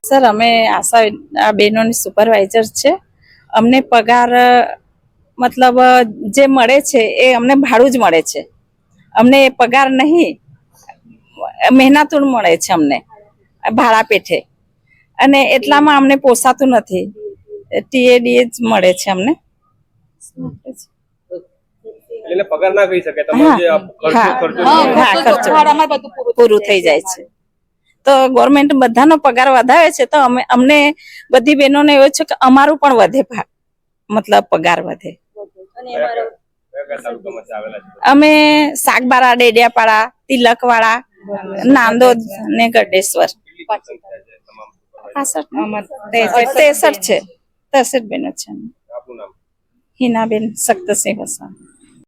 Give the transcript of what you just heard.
Sir અમે આશા બહેનોની supervisor છે. અમને પગાર મતલબ જે મળે છે એ અમને ભાડું જ મળે છે. અમને પગાર નહીં, મહેનતું મળે છે અમને ભાડા પેઠે, અને એટલામાં અમને પોસાતું નથી. ટીએડીએ જ મળે છે અમને. એટલે પગાર ના કહી શકે, તમારો જે ખર્ચો પૂરું થઈ જાય છે. તો ગવર્મેન્ટ બધાનો પગાર વધારે છે, તો અમને બધી બહેનોને એવું છે કે અમારું પણ વધે, મતલબ પગાર વધે. અમે સાગબારા, ડેડિયાપાડા, તિલકવાડા, નાંદોદ ને ગઢેશ્વર. 63 છે. 63 બહેનો છે. હિનાબેન સખ્તસિંહ વસાવા.